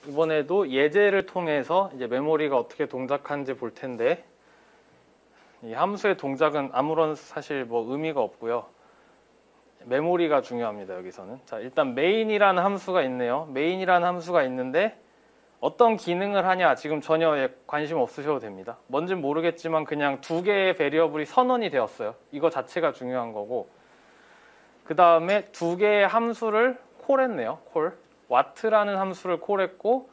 이번에도 예제를 통해서 이제 메모리가 어떻게 동작하는지 볼 텐데, 이 함수의 동작은 아무런 사실 뭐 의미가 없고요. 메모리가 중요합니다. 여기서는. 자, 일단 main이라는 함수가 있네요. main이라는 함수가 있는데 어떤 기능을 하냐 지금 전혀 관심 없으셔도 됩니다. 뭔진 모르겠지만 그냥 두 개의 베리어블이 선언이 되었어요. 이거 자체가 중요한 거고, 그 다음에 두 개의 함수를 콜했네요. 콜. 와트라는 함수를 콜했고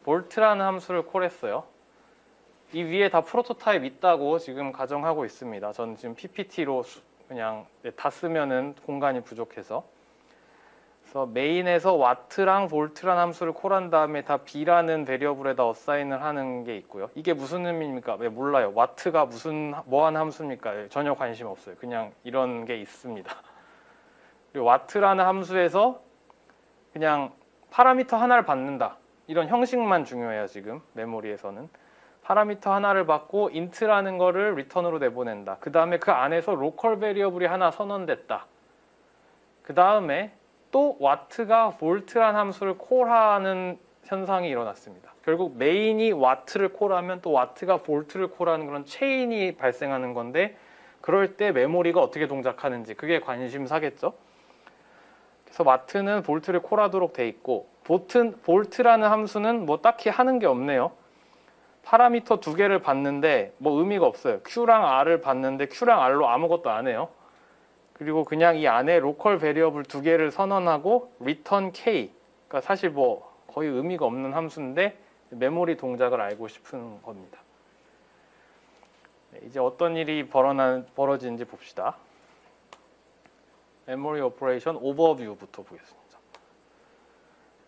볼트라는 함수를 콜했어요. 이 위에 다 프로토타입 있다고 지금 가정하고 있습니다. 저는 지금 PPT로 그냥 다 쓰면은 공간이 부족해서. 그래서 메인에서 와트랑 볼트라는 함수를 콜한 다음에 다 B라는 베리어블에다 어사인을 하는 게 있고요. 이게 무슨 의미입니까? 왜 몰라요. 와트가 무슨 뭐하는 함수입니까? 전혀 관심 없어요. 그냥 이런 게 있습니다. 그리고 와트라는 함수에서 그냥 파라미터 하나를 받는다. 이런 형식만 중요해요. 지금 메모리에서는. 파라미터 하나를 받고 int라는 거를 리턴으로 내보낸다. 그 다음에 그 안에서 로컬 베리어블이 하나 선언됐다. 그 다음에 또 와트가 볼트라는 함수를 콜하는 현상이 일어났습니다. 결국 메인이 와트를 콜하면 또 와트가 볼트를 콜하는 그런 체인이 발생하는 건데, 그럴 때 메모리가 어떻게 동작하는지 그게 관심사겠죠. 그래서 와트는 볼트를 콜하도록 돼 있고, 볼트라는 함수는 뭐 딱히 하는 게 없네요. 파라미터 두 개를 받는데 뭐 의미가 없어요. Q랑 R을 받는데 Q랑 R로 아무것도 안 해요. 그리고 그냥 이 안에 로컬 베리어블 두 개를 선언하고 return K. 그러니까 사실 뭐 거의 의미가 없는 함수인데 메모리 동작을 알고 싶은 겁니다. 이제 어떤 일이 벌어지는지 봅시다. 메모리 오퍼레이션 오버뷰부터 보겠습니다.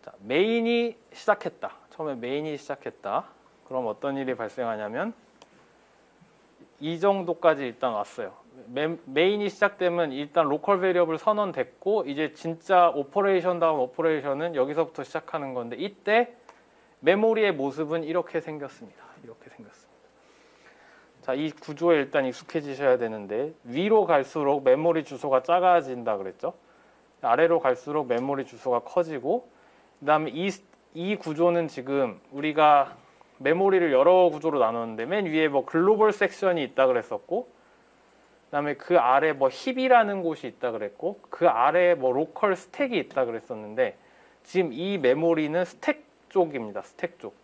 자, 메인이 시작했다. 처음에 메인이 시작했다. 그럼 어떤 일이 발생하냐면 이 정도까지 일단 왔어요. 메인이 시작되면 일단 로컬 베리어블 선언됐고, 이제 진짜 오퍼레이션 다음 오퍼레이션은 여기서부터 시작하는 건데, 이때 메모리의 모습은 이렇게 생겼습니다. 이렇게 생겼습니다. 자, 이 구조에 일단 익숙해지셔야 되는데, 위로 갈수록 메모리 주소가 작아진다 그랬죠. 아래로 갈수록 메모리 주소가 커지고, 그 다음에 이 구조는 지금 우리가 메모리를 여러 구조로 나눴는데, 맨 위에 뭐 글로벌 섹션이 있다 그랬었고, 그 다음에 그 아래 뭐 힙이라는 곳이 있다 그랬고, 그 아래에 뭐 로컬 스택이 있다 그랬었는데, 지금 이 메모리는 스택 쪽입니다. 스택 쪽.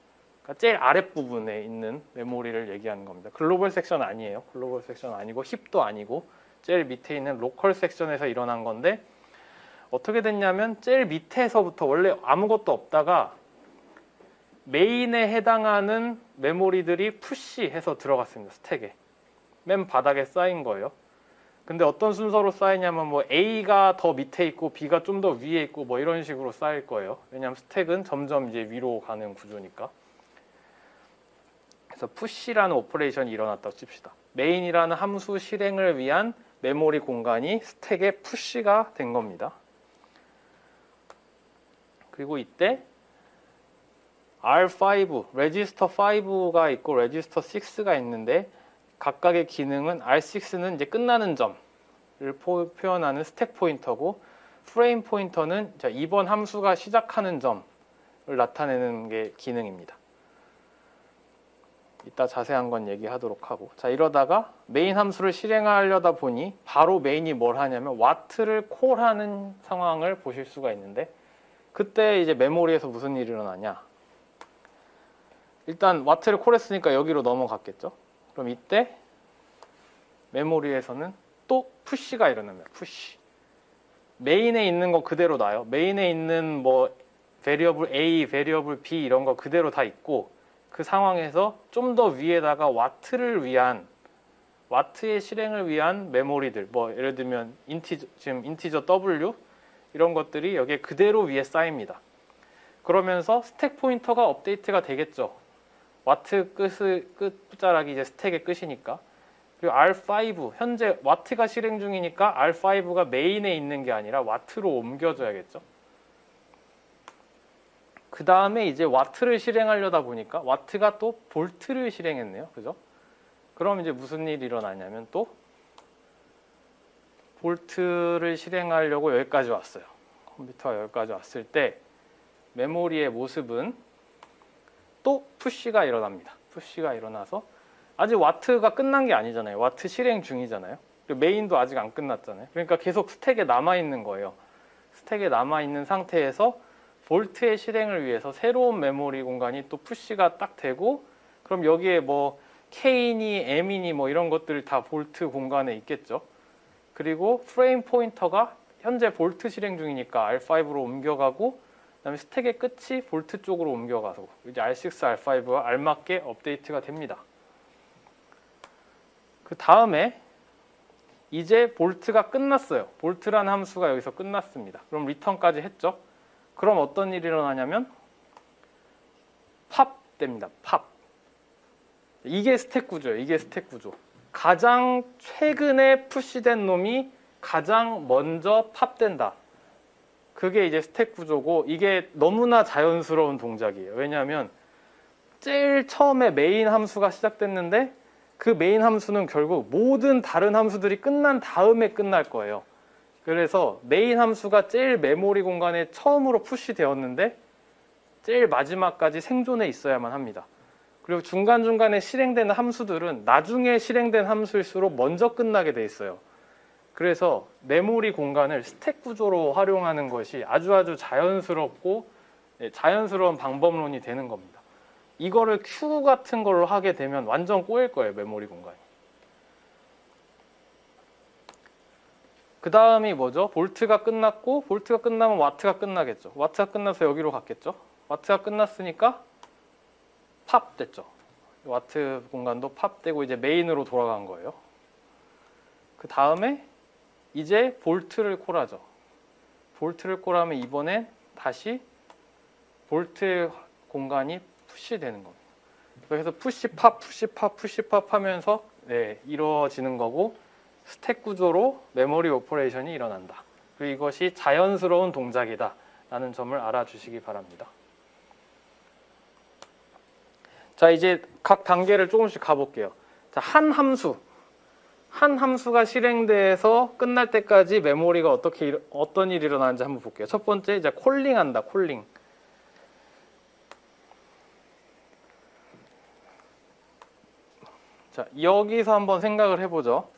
그러니까 제일 아랫부분에 있는 메모리를 얘기하는 겁니다. 글로벌 섹션 아니에요. 글로벌 섹션 아니고 힙도 아니고 제일 밑에 있는 로컬 섹션에서 일어난 건데, 어떻게 됐냐면 제일 밑에서부터 원래 아무것도 없다가 메인에 해당하는 메모리들이 푸시해서 들어갔습니다. 스택에. 맨 바닥에 쌓인 거예요. 근데 어떤 순서로 쌓이냐면 뭐 A가 더 밑에 있고 B가 좀 더 위에 있고 뭐 이런 식으로 쌓일 거예요. 왜냐하면 스택은 점점 이제 위로 가는 구조니까. 그래서 푸시라는 오퍼레이션이 일어났다고 칩시다. 메인이라는 함수 실행을 위한 메모리 공간이 스택에 푸시가 된 겁니다. 그리고 이때 R5, 레지스터 5가 있고 레지스터 6가 있는데, 각각의 기능은 R6는 이제 끝나는 점을 표현하는 스택 포인터고, 프레임 포인터는 이번 함수가 시작하는 점을 나타내는 게 기능입니다. 이따 자세한 건 얘기하도록 하고, 자, 이러다가 메인 함수를 실행하려다 보니 바로 메인이 뭘 하냐면 와트를 콜하는 상황을 보실 수가 있는데, 그때 이제 메모리에서 무슨 일이 일어나냐. 일단 와트를 콜했으니까 여기로 넘어갔겠죠. 그럼 이때 메모리에서는 또 푸시가 일어납니다. 푸시. 메인에 있는 거 그대로 놔요. 메인에 있는 뭐 베리어블 A, 베리어블 B 이런 거 그대로 다 있고, 그 상황에서 좀 더 위에다가 와트의 실행을 위한 메모리들, 뭐 예를 들면 지금 인티저 W 이런 것들이 여기에 그대로 위에 쌓입니다. 그러면서 스택 포인터가 업데이트가 되겠죠. 와트 끝자락이 이제 스택의 끝이니까. 그리고 R5, 현재 와트가 실행 중이니까 R5가 메인에 있는 게 아니라 와트로 옮겨줘야겠죠. 그 다음에 이제 와트를 실행하려다 보니까 와트가 또 볼트를 실행했네요. 그죠? 그럼 이제 무슨 일이 일어나냐면 또 볼트를 실행하려고 여기까지 왔어요. 컴퓨터가 여기까지 왔을 때 메모리의 모습은 또 푸시가 일어납니다. 푸시가 일어나서 아직 와트가 끝난 게 아니잖아요. 와트 실행 중이잖아요. 그리고 메인도 아직 안 끝났잖아요. 그러니까 계속 스택에 남아있는 거예요. 스택에 남아있는 상태에서 볼트의 실행을 위해서 새로운 메모리 공간이 또 푸시가 딱 되고, 그럼 여기에 뭐 K니 M이니 뭐 이런 것들이 다 볼트 공간에 있겠죠. 그리고 프레임 포인터가 현재 볼트 실행 중이니까 R5로 옮겨가고, 그다음에 스택의 끝이 볼트 쪽으로 옮겨가서 이제 R6, R5와 알맞게 업데이트가 됩니다. 그 다음에 이제 볼트가 끝났어요. 볼트라는 함수가 여기서 끝났습니다. 그럼 리턴까지 했죠. 그럼 어떤 일이 일어나냐면 팝 됩니다. 팝. 이게 스택 구조예요. 이게 스택 구조. 가장 최근에 푸시된 놈이 가장 먼저 팝된다. 그게 이제 스택 구조고, 이게 너무나 자연스러운 동작이에요. 왜냐하면 제일 처음에 메인 함수가 시작됐는데 그 메인 함수는 결국 모든 다른 함수들이 끝난 다음에 끝날 거예요. 그래서 메인 함수가 제일 메모리 공간에 처음으로 푸시되었는데 제일 마지막까지 생존해 있어야만 합니다. 그리고 중간중간에 실행되는 함수들은 나중에 실행된 함수일수록 먼저 끝나게 돼 있어요. 그래서 메모리 공간을 스택 구조로 활용하는 것이 아주 자연스럽고 자연스러운 방법론이 되는 겁니다. 이거를 큐 같은 걸로 하게 되면 완전 꼬일 거예요, 메모리 공간이. 그 다음이 뭐죠? 볼트가 끝났고, 볼트가 끝나면 와트가 끝나겠죠. 와트가 끝나서 여기로 갔겠죠. 와트가 끝났으니까 팝 됐죠. 와트 공간도 팝 되고 이제 메인으로 돌아간 거예요. 그 다음에 이제 볼트를 콜하죠. 볼트를 콜하면 이번엔 다시 볼트 공간이 푸시되는 겁니다. 그래서 푸시팝, 푸시팝, 푸시팝 하면서 이루어지는 거고, 스택 구조로 메모리 오퍼레이션이 일어난다. 그리고 이것이 자연스러운 동작이다 라는 점을 알아주시기 바랍니다. 자, 이제 각 단계를 조금씩 가볼게요. 자, 한 함수가 실행돼서 끝날 때까지 메모리가 어떤 일이 일어나는지 한번 볼게요. 첫 번째, 이제 콜링한다. 콜링. 자, 여기서 한번 생각을 해보죠.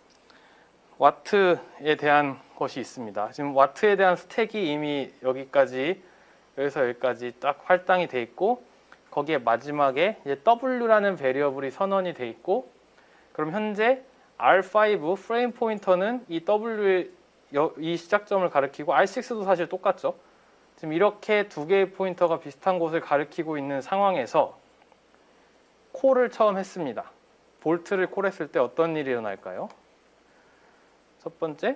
와트에 대한 것이 있습니다. 지금 와트에 대한 스택이 이미 여기서 여기까지 딱 할당이 돼 있고, 거기에 마지막에 이제 W라는 베리어블이 선언이 돼 있고, 그럼 현재 R5 프레임 포인터는 이 W의 이 시작점을 가리키고, R6도 사실 똑같죠. 지금 이렇게 두 개의 포인터가 비슷한 곳을 가리키고 있는 상황에서 콜을 처음 했습니다. 볼트를 콜했을 때 어떤 일이 일어날까요? 첫 번째,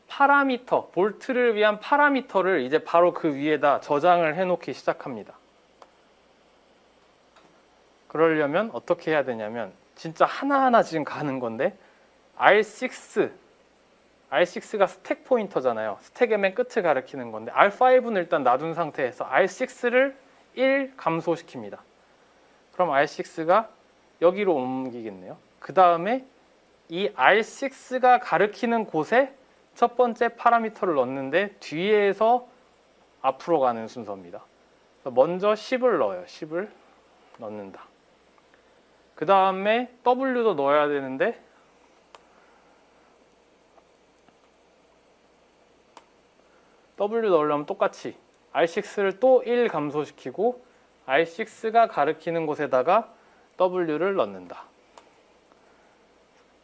파라미터, 볼트를 위한 파라미터를 이제 바로 그 위에다 저장을 해놓기 시작합니다. 그러려면 어떻게 해야 되냐면, 진짜 하나하나 지금 가는 건데, R6가 스택 포인터잖아요. 스택의 맨 끝을 가리키는 건데, R5는 일단 놔둔 상태에서 R6를 1 감소시킵니다. 그럼 R6가 여기로 옮기겠네요. 그 다음에 이 R6가 가리키는 곳에 첫 번째 파라미터를 넣는데, 뒤에서 앞으로 가는 순서입니다. 먼저 10을 넣어요. 10을 넣는다. 그 다음에 W도 넣어야 되는데, W 넣으려면 똑같이 R6를 또 1 감소시키고 R6가 가리키는 곳에다가 W를 넣는다.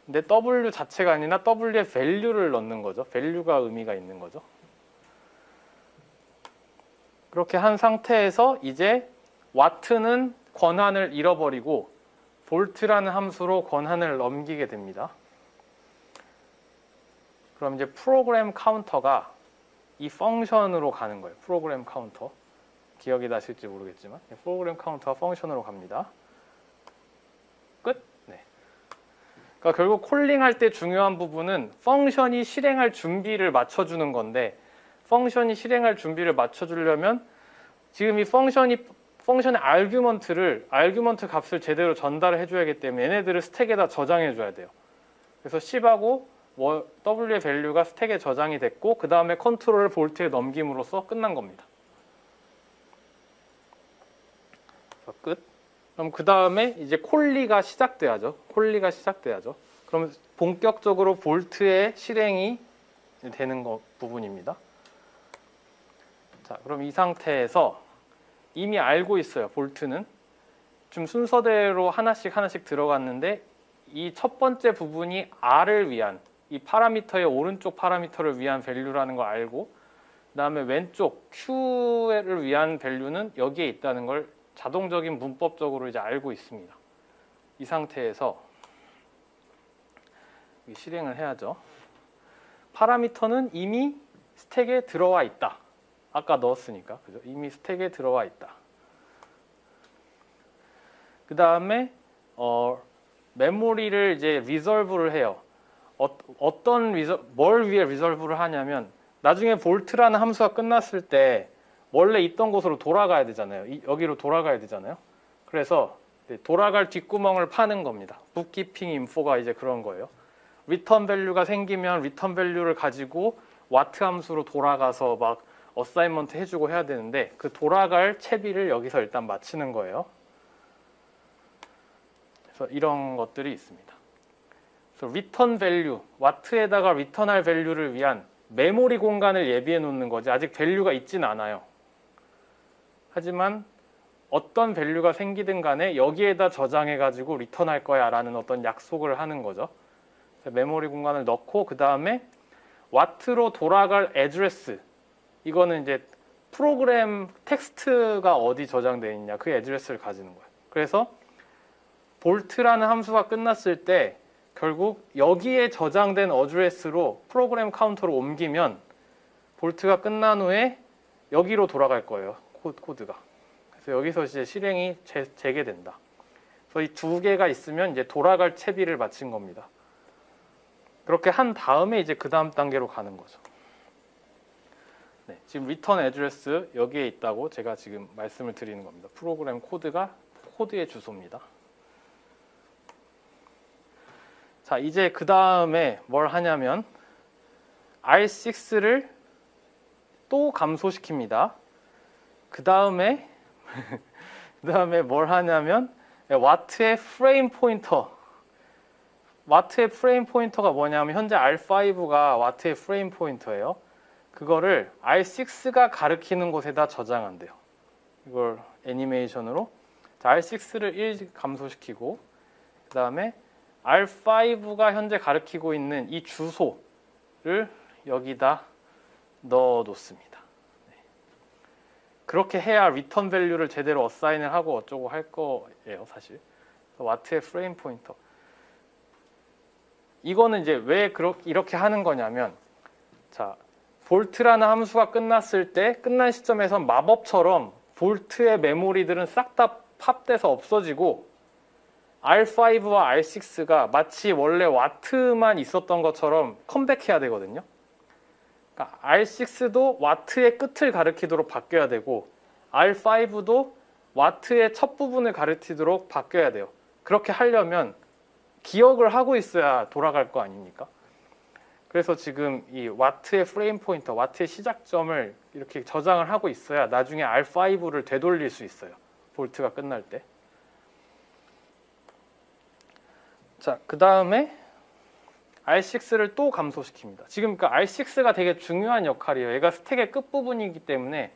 근데 W 자체가 아니라 W의 value를 넣는 거죠. value가 의미가 있는 거죠. 그렇게 한 상태에서 이제 와트는 권한을 잃어버리고 볼트라는 함수로 권한을 넘기게 됩니다. 그럼 이제 프로그램 카운터가 이 펑션으로 가는 거예요. 프로그램 카운터. 기억이 나실지 모르겠지만 프로그램 카운터가 펑션으로 갑니다. 끝. 네. 그러니까 결국 콜링할 때 중요한 부분은 펑션이 실행할 준비를 맞춰주는 건데, 펑션이 실행할 준비를 맞춰주려면 지금 이 펑션의 아규먼트 값을 제대로 전달을 해줘야 하기 때문에 얘네들을 스택에다 저장해 줘야 돼요. 그래서 10하고 W의 밸류가 스택에 저장이 됐고, 그 다음에 컨트롤을 볼트에 넘김으로써 끝난 겁니다. 끝. 그럼 그 다음에 이제 콜리가 시작돼야죠. 콜리가 시작돼야죠. 그럼 본격적으로 볼트의 실행이 되는 부분입니다. 자, 그럼 이 상태에서 이미 알고 있어요. 볼트는 좀 순서대로 하나씩 들어갔는데 이 첫 번째 부분이 R을 위한 이 파라미터의 오른쪽 파라미터를 위한 밸류라는 걸 알고, 그 다음에 왼쪽 Q를 위한 밸류는 여기에 있다는 걸 자동적인 문법적으로 이제 알고 있습니다. 이 상태에서 실행을 해야죠. 파라미터는 이미 스택에 들어와 있다. 아까 넣었으니까, 그죠? 이미 스택에 들어와 있다. 그 다음에 메모리를 이제 리solve를 해요. 뭘 위해 리solve를 하냐면, 나중에 볼트라는 함수가 끝났을 때 원래 있던 곳으로 돌아가야 되잖아요. 여기로 돌아가야 되잖아요. 그래서 돌아갈 뒷구멍을 파는 겁니다. bookkeeping info가 이제 그런 거예요. 리턴 밸류가 생기면 리턴 밸류를 가지고 와트 함수로 돌아가서 막 어사이먼트 해주고 해야 되는데, 그 돌아갈 채비를 여기서 일단 맞추는 거예요. 그래서 이런 것들이 있습니다. 그래서 리턴 밸류, 와트에다가 리턴할 밸류를 위한 메모리 공간을 예비해 놓는 거지, 아직 밸류가 있진 않아요. 하지만 어떤 밸류가 생기든 간에 여기에다 저장해 가지고 리턴할 거야 라는 어떤 약속을 하는 거죠. 메모리 공간을 넣고, 그 다음에 와트로 돌아갈 애드레스, 이거는 이제 프로그램 텍스트가 어디 저장되어 있냐, 그 애드레스를 가지는 거예요. 그래서 볼트라는 함수가 끝났을 때 결국 여기에 저장된 어드레스로 프로그램 카운터로 옮기면 볼트가 끝난 후에 여기로 돌아갈 거예요. 코드가. 그래서 여기서 이제 실행이 재개된다. 그래서 이 두 개가 있으면 이제 돌아갈 채비를 마친 겁니다. 그렇게 한 다음에 이제 그 다음 단계로 가는 거죠. 네, 지금 리턴 애드레스 여기에 있다고 제가 지금 말씀을 드리는 겁니다. 프로그램 코드가 코드의 주소입니다. 자, 이제 그 다음에 뭘 하냐면 R6를 또 감소시킵니다. 그 다음에 뭘 하냐면 와트의 프레임 포인터. 와트의 프레임 포인터가 뭐냐면 현재 R5가 와트의 프레임 포인터예요. 그거를 R6가 가리키는 곳에다 저장한대요. 이걸 애니메이션으로. 자, R6를 1 감소시키고, 그 다음에 R5가 현재 가리키고 있는 이 주소를 여기다 넣어 놓습니다. 네. 그렇게 해야 리턴 밸류를 제대로 어사인을 하고 어쩌고 할 거예요, 사실. 와트의 프레임 포인터. 이거는 이제 왜 이렇게 하는 거냐면, 자, 볼트라는 함수가 끝났을 때, 끝난 시점에서 마법처럼 볼트의 메모리들은 싹 다 팝돼서 없어지고, R5와 R6가 마치 원래 와트만 있었던 것처럼 컴백해야 되거든요. 그러니까 R6도 와트의 끝을 가리키도록 바뀌어야 되고, R5도 와트의 첫 부분을 가리키도록 바뀌어야 돼요. 그렇게 하려면 기억을 하고 있어야 돌아갈 거 아닙니까? 그래서 지금 이 와트의 프레임 포인터, 와트의 시작점을 이렇게 저장을 하고 있어야 나중에 R5를 되돌릴 수 있어요. 볼트가 끝날 때. 자, 그 다음에 R6를 또 감소시킵니다. 지금 그러니까 R6가 되게 중요한 역할이에요. 얘가 스택의 끝부분이기 때문에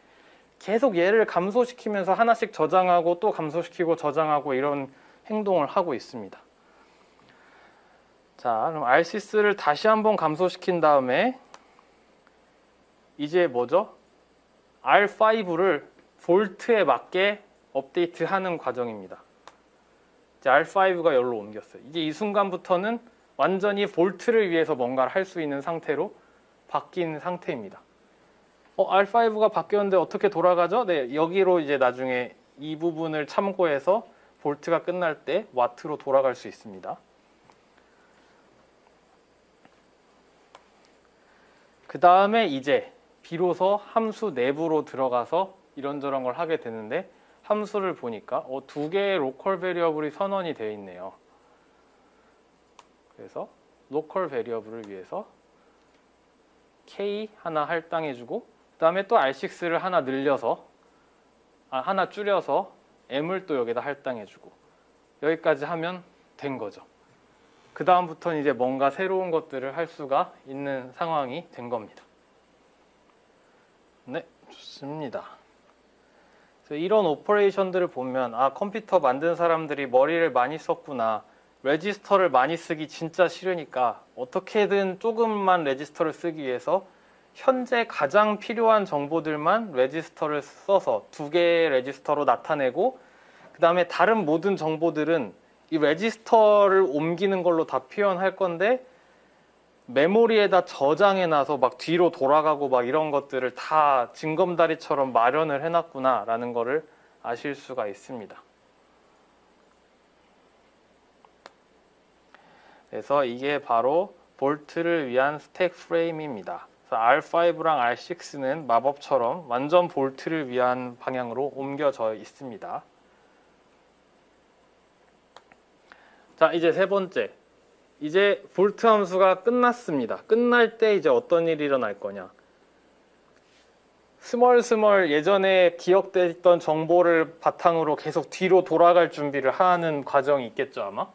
계속 얘를 감소시키면서 하나씩 저장하고 또 감소시키고 저장하고 이런 행동을 하고 있습니다. 자, 그럼 R6를 다시 한번 감소시킨 다음에 이제 뭐죠? R5를 볼트에 맞게 업데이트하는 과정입니다. 이제 R5가 여기로 옮겼어요. 이제 이 순간부터는 완전히 볼트를 위해서 뭔가를 할 수 있는 상태로 바뀐 상태입니다. R5가 바뀌었는데 어떻게 돌아가죠? 네, 여기로 이제 나중에 이 부분을 참고해서 볼트가 끝날 때 와트로 돌아갈 수 있습니다. 그 다음에 이제 비로소 함수 내부로 들어가서 이런저런 걸 하게 되는데, 함수를 보니까 두 개의 로컬 베리어블이 선언이 되어 있네요. 그래서 로컬 베리어블을 위해서 k 하나 할당해주고, 그 다음에 또 R6를 하나 늘려서 하나 줄여서 m을 또 여기다 할당해주고 여기까지 하면 된 거죠. 그 다음부터는 이제 뭔가 새로운 것들을 할 수가 있는 상황이 된 겁니다. 네, 좋습니다. 그래서 이런 오퍼레이션들을 보면 아, 컴퓨터 만든 사람들이 머리를 많이 썼구나. 레지스터를 많이 쓰기 진짜 싫으니까 어떻게든 조금만 레지스터를 쓰기 위해서 현재 가장 필요한 정보들만 레지스터를 써서 2개의 레지스터로 나타내고 그 다음에 다른 모든 정보들은 이 레지스터를 옮기는 걸로 다 표현할 건데 메모리에다 저장해놔서 막 뒤로 돌아가고 막 이런 것들을 다 징검다리처럼 마련을 해놨구나 라는 거를 아실 수가 있습니다. 그래서 이게 바로 볼트를 위한 스택 프레임입니다. R5랑 R6는 마법처럼 완전 볼트를 위한 방향으로 옮겨져 있습니다. 자, 이제 세 번째. 이제 볼트 함수가 끝났습니다. 끝날 때 이제 어떤 일이 일어날 거냐. 스멀스멀 예전에 기억됐던 정보를 바탕으로 계속 뒤로 돌아갈 준비를 하는 과정이 있겠죠, 아마?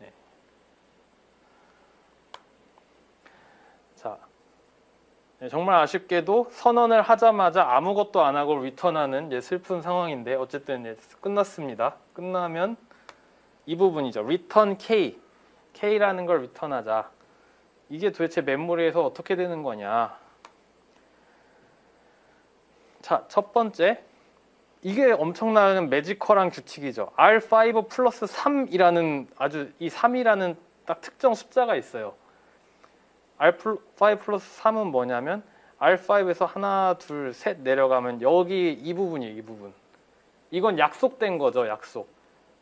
네. 자, 네, 정말 아쉽게도 선언을 하자마자 아무것도 안 하고 리턴하는 이제 슬픈 상황인데 어쨌든 이제 끝났습니다. 끝나면 이 부분이죠. return K. K라는 걸 리턴하자. 이게 도대체 메모리에서 어떻게 되는 거냐. 자, 첫 번째. 이게 엄청난 매지컬한 규칙이죠. R5 플러스 3이라는 아주 이 3이라는 딱 특정 숫자가 있어요. R5 플러스 3은 뭐냐면 R5에서 하나, 둘, 셋 내려가면 여기 이 부분이에요. 이 부분. 이건 약속된 거죠. 약속.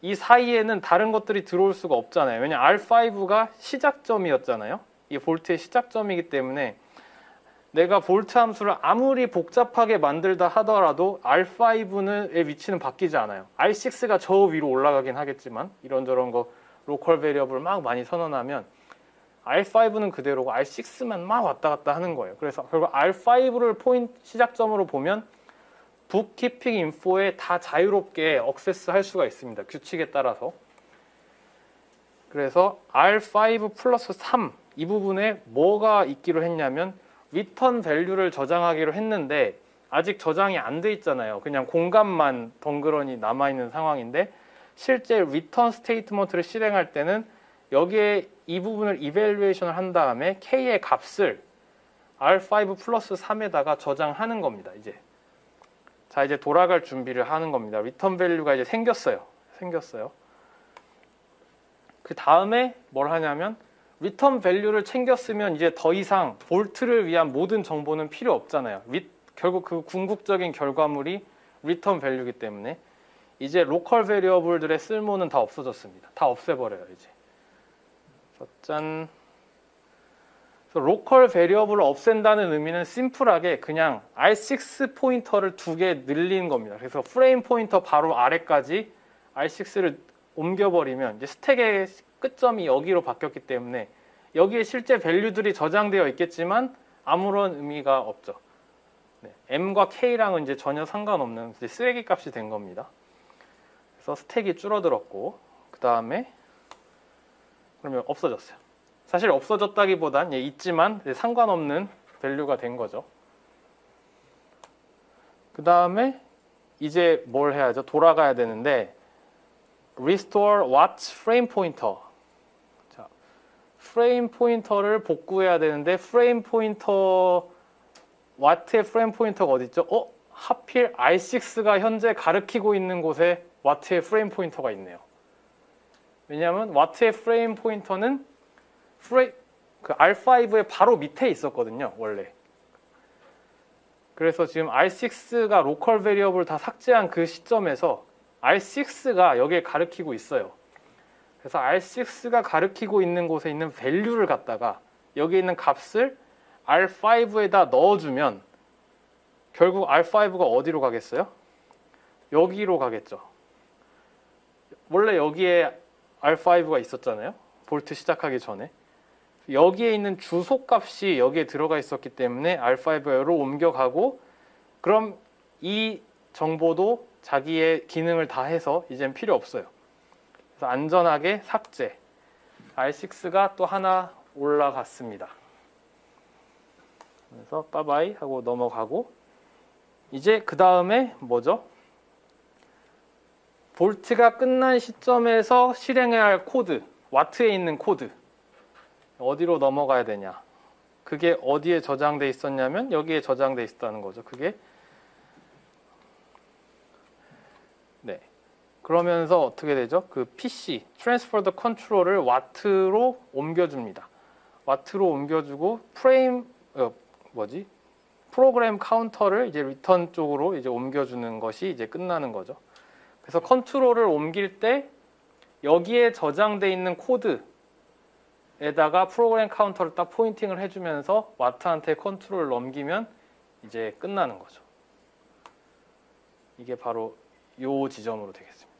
이 사이에는 다른 것들이 들어올 수가 없잖아요. 왜냐하면 R5가 시작점이었잖아요. 이 볼트의 시작점이기 때문에 내가 볼트 함수를 아무리 복잡하게 만들다 하더라도 R5의 위치는 바뀌지 않아요. R6가 저 위로 올라가긴 하겠지만 이런저런 거 로컬 베리어블 막 많이 선언하면 R5는 그대로고 R6만 막 왔다 갔다 하는 거예요. 그래서 결국 R5를 포인트 시작점으로 보면 북키핑 인포에 다 자유롭게 액세스 할 수가 있습니다. 규칙에 따라서. 그래서 R5 플러스 3 이 부분에 뭐가 있기로 했냐면 리턴 밸류를 저장하기로 했는데 아직 저장이 안 돼 있잖아요. 그냥 공간만 덩그러니 남아있는 상황인데 실제 리턴 스테이트먼트를 실행할 때는 여기에 이 부분을 이밸류에이션을 한 다음에 K의 값을 R5 플러스 3에다가 저장하는 겁니다. 이제. 자, 이제 돌아갈 준비를 하는 겁니다. 리턴 밸류가 이제 생겼어요. 그 다음에 뭘 하냐면 리턴 밸류를 챙겼으면 이제 더 이상 볼트를 위한 모든 정보는 필요 없잖아요. 결국 그 궁극적인 결과물이 리턴 밸류이기 때문에 이제 로컬 베리어블들의 쓸모는 다 없어졌습니다. 다 없애버려요, 이제. 짠. 로컬 베리어블을 없앤다는 의미는 심플하게 그냥 R6 포인터를 2개 늘리는 겁니다. 그래서 프레임 포인터 바로 아래까지 R6를 옮겨버리면 이제 스택의 끝점이 여기로 바뀌었기 때문에 여기에 실제 밸류들이 저장되어 있겠지만 아무런 의미가 없죠. 네, M과 K랑은 이제 전혀 상관없는 이제 쓰레기 값이 된 겁니다. 그래서 스택이 줄어들었고 그 다음에 그러면 없어졌어요. 사실 없어졌다기보단 있지만 상관없는 밸류가 된 거죠. 그 다음에 이제 뭘 해야죠? 돌아가야 되는데 restore what frame pointer. 자, 프레임 포인터를 복구해야 되는데 프레임 포인터 what의 프레임 포인터가 어디 있죠? 하필 R6가 현재 가리키고 있는 곳에 what의 프레임 포인터가 있네요. 왜냐하면 what의 프레임 포인터는 그 R5의 바로 밑에 있었거든요, 원래. 그래서 지금 R6가 로컬 베리어블 다 삭제한 그 시점에서 R6가 여기에 가리키고 있어요. 그래서 R6가 가리키고 있는 곳에 있는 밸류를 갖다가 여기 있는 값을 R5에다 넣어주면 결국 R5가 어디로 가겠어요? 여기로 가겠죠. 원래 여기에 R5가 있었잖아요. 볼트 시작하기 전에. 여기에 있는 주소값이 여기에 들어가 있었기 때문에 R5로 옮겨가고 그럼 이 정보도 자기의 기능을 다 해서 이젠 필요 없어요. 그래서 안전하게 삭제. R6가 또 하나 올라갔습니다. 그래서 빠바이 하고 넘어가고, 이제 그 다음에 뭐죠? 볼트가 끝난 시점에서 실행해야 할 코드, 와트에 있는 코드 어디로 넘어가야 되냐? 그게 어디에 저장돼 있었냐면 여기에 저장돼 있었다는 거죠. 그게 네. 그러면서 어떻게 되죠? 그 PC, Transfer the Control을 와트로 옮겨줍니다. 와트로 옮겨주고 프로그램 카운터를 이제 리턴 쪽으로 이제 옮겨주는 것이 이제 끝나는 거죠. 그래서 컨트롤을 옮길 때 여기에 저장돼 있는 코드에다가 프로그램 카운터를 딱 포인팅을 해주면서 와트한테 컨트롤을 넘기면 이제 끝나는 거죠. 이게 바로 요 지점으로 되겠습니다.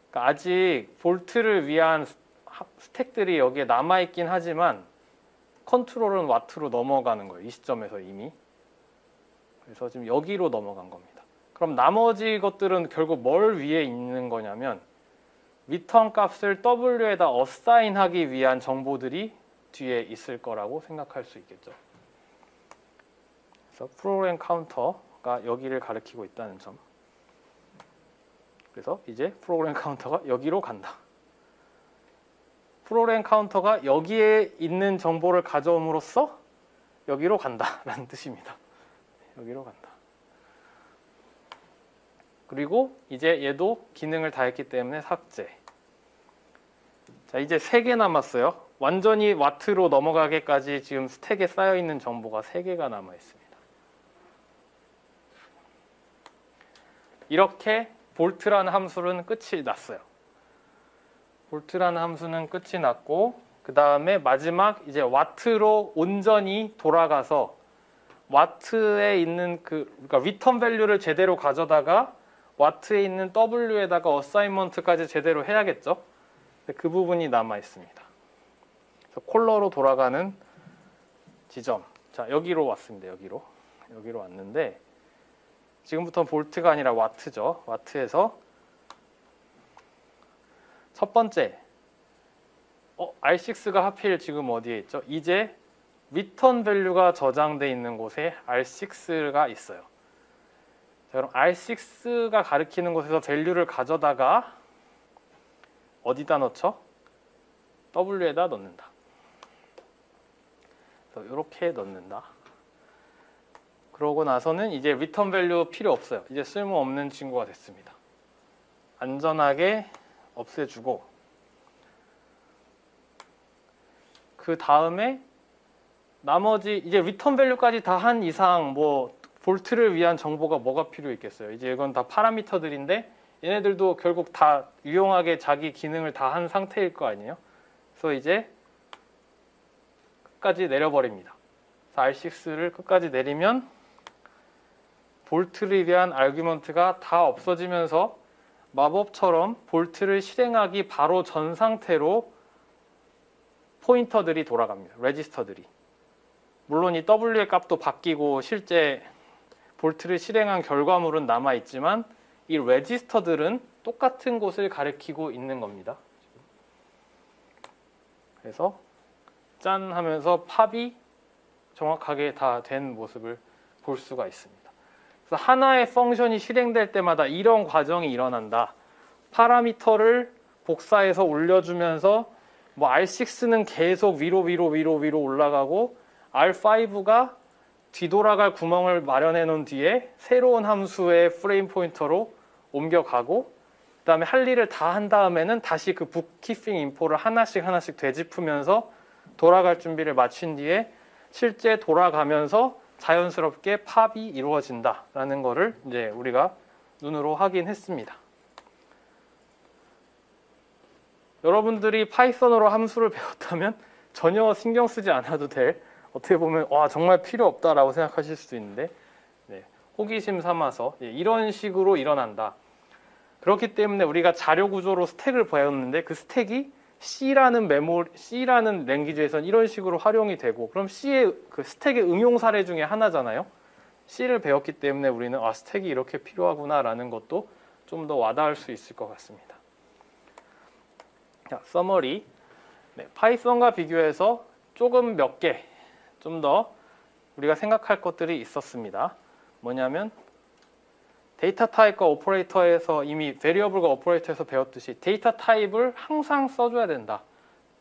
그러니까 아직 볼트를 위한 스택들이 여기에 남아있긴 하지만 컨트롤은 와트로 넘어가는 거예요. 이 시점에서 이미. 그래서 지금 여기로 넘어간 겁니다. 그럼 나머지 것들은 결국 뭘 위에 있는 거냐면 리턴 값을 W에다 어사인 하기 위한 정보들이 뒤에 있을 거라고 생각할 수 있겠죠. 그래서 프로그램 카운터가 여기를 가리키고 있다는 점. 그래서 이제 프로그램 카운터가 여기로 간다. 프로그램 카운터가 여기에 있는 정보를 가져옴으로써 여기로 간다 라는 뜻입니다. 여기로 간다. 그리고 이제 얘도 기능을 다 했기 때문에 삭제. 자, 이제 3개 남았어요. 완전히 와트로 넘어가기까지 지금 스택에 쌓여있는 정보가 3개가 남아있습니다. 이렇게 볼트라는 함수는 끝이 났어요. 볼트라는 함수는 끝이 났고, 그 다음에 마지막 이제 와트로 온전히 돌아가서 와트에 있는 그러니까 리턴 밸류를 제대로 가져다가 와트에 있는 W에다가 어사인먼트까지 제대로 해야겠죠. 그 부분이 남아 있습니다. 그래서 콜러로 돌아가는 지점. 자, 여기로 왔습니다. 여기로 왔는데 지금부터 볼트가 아니라 와트죠. 와트에서 첫 번째, R6가 하필 지금 어디에 있죠? 이제 리턴 밸류가 저장되어 있는 곳에 R6가 있어요. 자, 그럼 R6가 가리키는 곳에서 밸류를 가져다가 어디다 넣죠? W에다 넣는다. 그래서 이렇게 넣는다. 그러고 나서는 이제 리턴 밸류 필요 없어요. 이제 쓸모없는 친구가 됐습니다. 안전하게 없애주고, 그 다음에 나머지 이제 리턴 밸류까지 다 한 이상 뭐 볼트를 위한 정보가 뭐가 필요 있겠어요. 이제 이건 다 파라미터들인데 얘네들도 결국 다 유용하게 자기 기능을 다 한 상태일 거 아니에요. 그래서 이제 끝까지 내려버립니다. R6를 끝까지 내리면 볼트를 위한 아규먼트가 다 없어지면서 마법처럼 볼트를 실행하기 바로 전 상태로 포인터들이 돌아갑니다. 레지스터들이. 물론 이 W의 값도 바뀌고 실제 볼트를 실행한 결과물은 남아있지만 이 레지스터들은 똑같은 곳을 가리키고 있는 겁니다. 그래서 짠 하면서 팝이 정확하게 다 된 모습을 볼 수가 있습니다. 그래서 하나의 펑션이 실행될 때마다 이런 과정이 일어난다. 파라미터를 복사해서 올려주면서 뭐 R6는 계속 위로 올라가고 R5가 뒤돌아갈 구멍을 마련해 놓은 뒤에 새로운 함수의 프레임 포인터로 옮겨가고, 그 다음에 할 일을 다 한 다음에는 다시 그 북키핑 인포를 하나씩 되짚으면서 돌아갈 준비를 마친 뒤에 실제 돌아가면서 자연스럽게 팝이 이루어진다라는 거를 이제 우리가 눈으로 확인했습니다. 여러분들이 파이썬으로 함수를 배웠다면 전혀 신경 쓰지 않아도 될, 어떻게 보면 와 정말 필요 없다라고 생각하실 수도 있는데, 네, 호기심 삼아서 이런 식으로 일어난다. 그렇기 때문에 우리가 자료 구조로 스택을 배웠는데 그 스택이 C라는 랭귀지에서는 이런 식으로 활용이 되고, 그럼 C의 그 스택의 응용 사례 중에 하나잖아요. C를 배웠기 때문에 우리는 스택이 이렇게 필요하구나라는 것도 좀 더 와닿을 수 있을 것 같습니다. 자, 서머리. 네, 파이썬과 비교해서 조금 몇 개 좀 더 우리가 생각할 것들이 있었습니다. 뭐냐면 데이터 타입과 오퍼레이터에서 이미 베리어블과 오퍼레이터에서 배웠듯이 데이터 타입을 항상 써줘야 된다.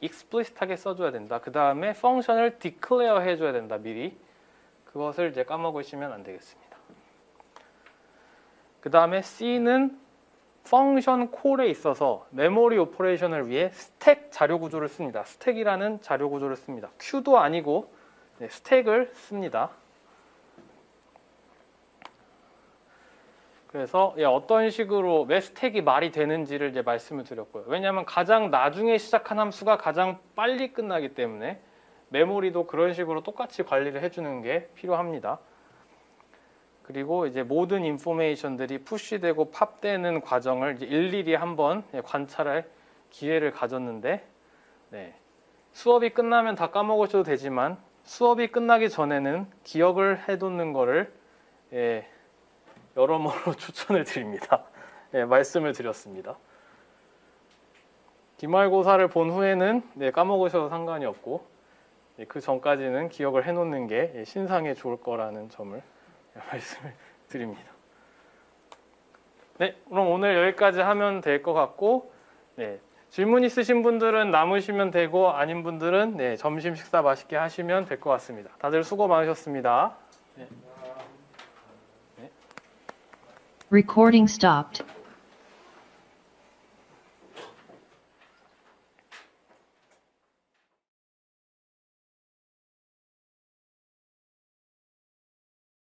explicit하게 써줘야 된다. 그 다음에 펑션을 declare 해줘야 된다. 미리. 그것을 이제 까먹으시면 안 되겠습니다. 그 다음에 C는 펑션 콜에 있어서 메모리 오퍼레이션을 위해 스택 자료 구조를 씁니다. 스택이라는 자료 구조를 씁니다. Q도 아니고 스택을 씁니다. 그래서 어떤 식으로 왜 스택이 말이 되는지를 이제 말씀을 드렸고요. 왜냐하면 가장 나중에 시작한 함수가 가장 빨리 끝나기 때문에 메모리도 그런 식으로 똑같이 관리를 해주는 게 필요합니다. 그리고 이제 모든 인포메이션들이 푸시되고 팝되는 과정을 이제 일일이 한번 관찰할 기회를 가졌는데, 네. 수업이 끝나면 다 까먹으셔도 되지만 수업이 끝나기 전에는 기억을 해두는 거를 여러모로 추천을 드립니다. 말씀을 드렸습니다. 기말고사를 본 후에는 까먹으셔도 상관이 없고 그 전까지는 기억을 해놓는 게 신상에 좋을 거라는 점을 말씀을 드립니다. 네, 그럼 오늘 여기까지 하면 될 것 같고, 질문 있으신 분들은 남으시면 되고 아닌 분들은 점심 식사 맛있게 하시면 될 것 같습니다. 다들 수고 많으셨습니다. Recording stopped.